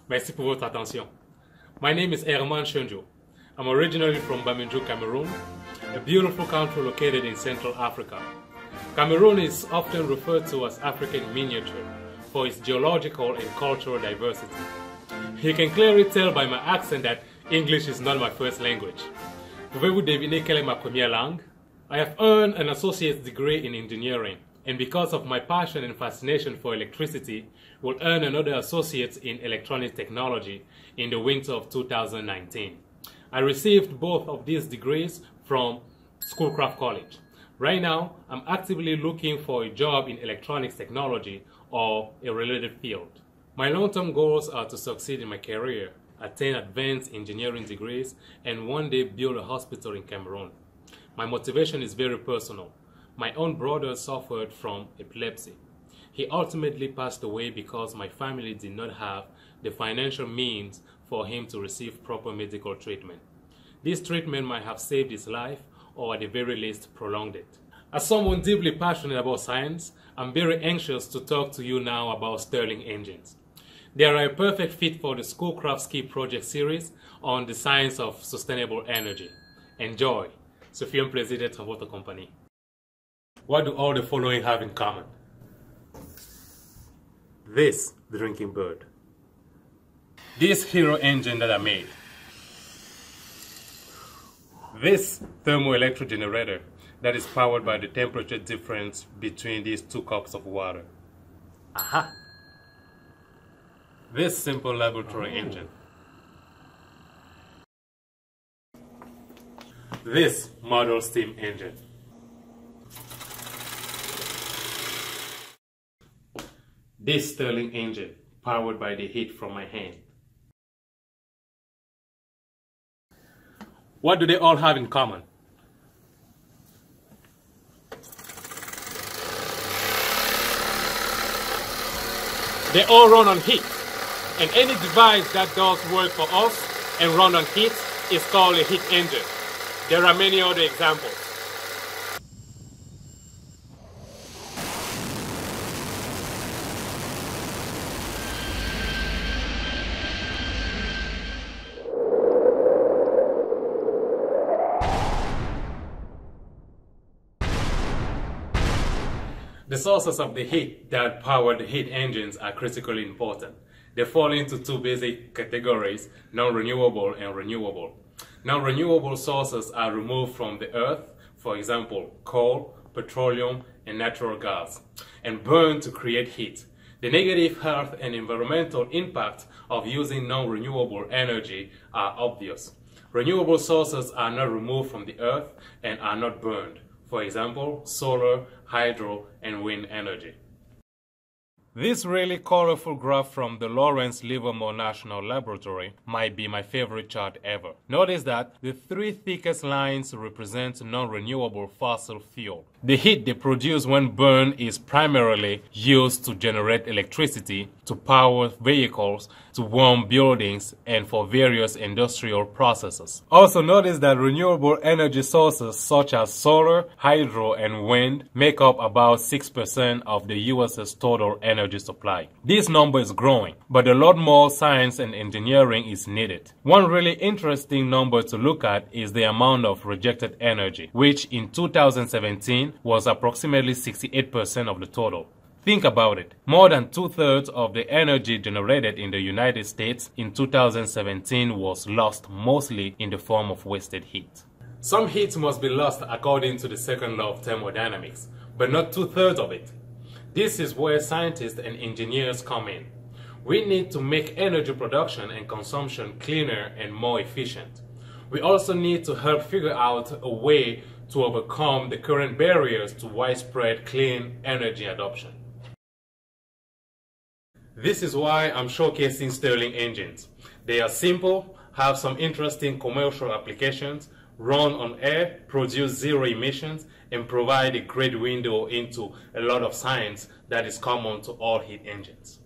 Merci pour votre attention. My name is Herman Shonjo. I'm originally from Bamindou, Cameroon, a beautiful country located in Central Africa. Cameroon is often referred to as African miniature for its geological and cultural diversity. You can clearly tell by my accent that English is not my first language. Pouvez-vous deviner quelle est ma première langue? I have earned an associate's degree in engineering, and because of my passion and fascination for electricity, will earn another associate's in electronic technology in the winter of 2019. I received both of these degrees from Schoolcraft College. Right now, I'm actively looking for a job in electronics technology or a related field. My long-term goals are to succeed in my career, attain advanced engineering degrees, and one day build a hospital in Cameroon. My motivation is very personal. My own brother suffered from epilepsy. He ultimately passed away because my family did not have the financial means for him to receive proper medical treatment. This treatment might have saved his life or at the very least prolonged it. As someone deeply passionate about science, I'm very anxious to talk to you now about Stirling Engines. They are a perfect fit for the Schoolcraft Ski Project series on the science of sustainable energy. Enjoy! Ce fut un plaisir d'être en votre compagnie. What do all the following have in common? This drinking bird. This hero engine that I made. This thermoelectric generator that is powered by the temperature difference between these 2 cups of water. Aha! This simple laboratory engine. This model steam engine. This Stirling engine, powered by the heat from my hand. What do they all have in common? They all run on heat, and any device that does work for us and run on heat is called a heat engine. There are many other examples. The sources of the heat that power the heat engines are critically important. They fall into 2 basic categories, non-renewable and renewable. Non-renewable sources are removed from the earth, for example, coal, petroleum, and natural gas, and burned to create heat. The negative health and environmental impact of using non-renewable energy are obvious. Renewable sources are not removed from the earth and are not burned. For example, solar, hydro, and wind energy. This really colorful graph from the Lawrence Livermore National Laboratory might be my favorite chart ever. Notice that the 3 thickest lines represent non-renewable fossil fuel. The heat they produce when burned is primarily used to generate electricity, to power vehicles, to warm buildings, and for various industrial processes. Also notice that renewable energy sources such as solar, hydro, and wind make up about 6% of the US's total energy supply. This number is growing, but a lot more science and engineering is needed. One really interesting number to look at is the amount of rejected energy, which in 2017 was approximately 68% of the total. Think about it. More than 2/3 of the energy generated in the United States in 2017 was lost mostly in the form of wasted heat. Some heat must be lost according to the second law of thermodynamics, but not 2/3 of it. This is where scientists and engineers come in. We need to make energy production and consumption cleaner and more efficient. We also need to help figure out a way to overcome the current barriers to widespread clean energy adoption. This is why I'm showcasing Stirling engines. They are simple, have some interesting commercial applications, run on air, produce 0 emissions, and provide a great window into a lot of science that is common to all heat engines.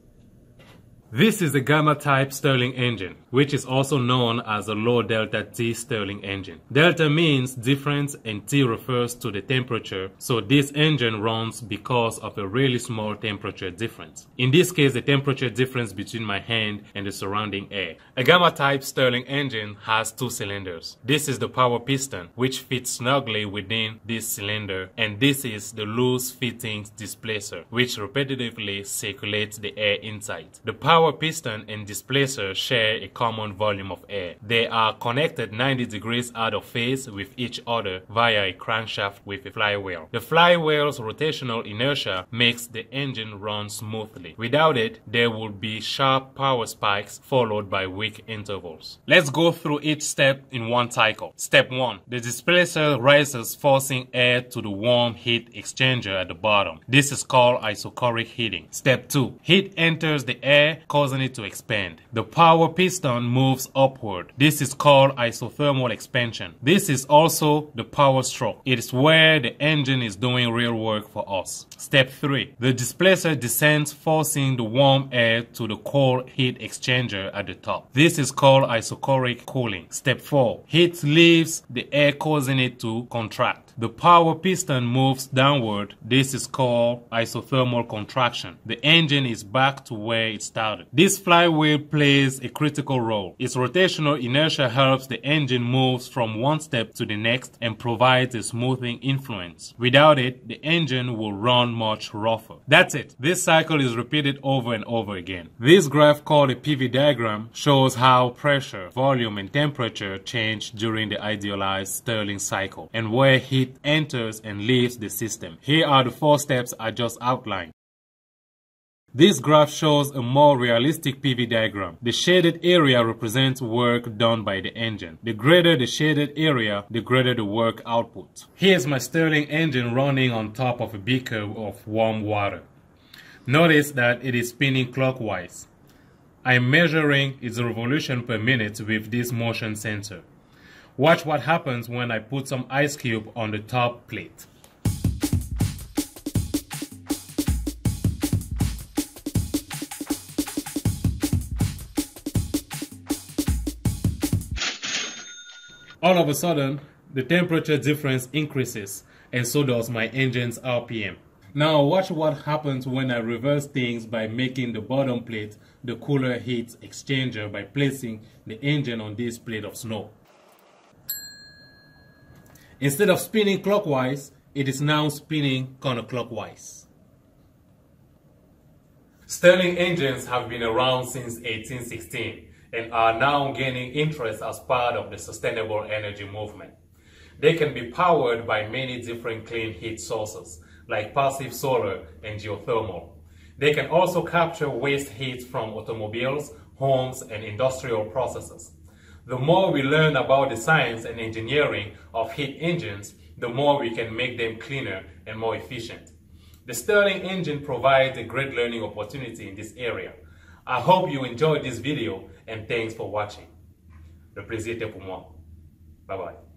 This is the gamma type Stirling engine, which is also known as a low delta T Stirling engine. Delta means difference and T refers to the temperature, so this engine runs because of a really small temperature difference. In this case, the temperature difference between my hand and the surrounding air. A gamma type Stirling engine has two cylinders. This is the power piston, which fits snugly within this cylinder, and this is the loose fitting displacer, which repetitively circulates the air inside. The power piston and displacer share a common volume of air. They are connected 90 degrees out of phase with each other via a crankshaft with a flywheel. The flywheel's rotational inertia makes the engine run smoothly. Without it, there would be sharp power spikes followed by weak intervals. Let's go through each step in one cycle. Step 1. The displacer rises, forcing air to the warm heat exchanger at the bottom. This is called isochoric heating. Step 2. Heat enters the air, causing it to expand. The power piston moves upward. This is called isothermal expansion. This is also the power stroke. It is where the engine is doing real work for us. Step 3. The displacer descends, forcing the warm air to the cold heat exchanger at the top. This is called isochoric cooling. Step 4. Heat leaves the air, causing it to contract. The power piston moves downward. This is called isothermal contraction. The engine is back to where it started. This flywheel plays a critical role. Its rotational inertia helps the engine move from one step to the next and provides a smoothing influence. Without it, the engine will run much rougher. That's it. This cycle is repeated over and over again. This graph, called a PV diagram, shows how pressure, volume, and temperature change during the idealized Stirling cycle and where heat enters and leaves the system. Here are the 4 steps I just outlined. This graph shows a more realistic PV diagram. The shaded area represents work done by the engine. The greater the shaded area, the greater the work output. Here's my Stirling engine running on top of a beaker of warm water. Notice that it is spinning clockwise. I'm measuring its revolution per minute with this motion sensor. Watch what happens when I put some ice cube on the top plate. All of a sudden, the temperature difference increases, and so does my engine's RPM. Now watch what happens when I reverse things by making the bottom plate the cooler heat exchanger by placing the engine on this plate of snow. Instead of spinning clockwise, it is now spinning counterclockwise. Stirling engines have been around since 1816 and are now gaining interest as part of the sustainable energy movement. They can be powered by many different clean heat sources, like passive solar and geothermal. They can also capture waste heat from automobiles, homes, and industrial processes. The more we learn about the science and engineering of heat engines, the more we can make them cleaner and more efficient. The Stirling engine provides a great learning opportunity in this area. I hope you enjoyed this video and thanks for watching. Le plaisir était pour moi. Bye bye.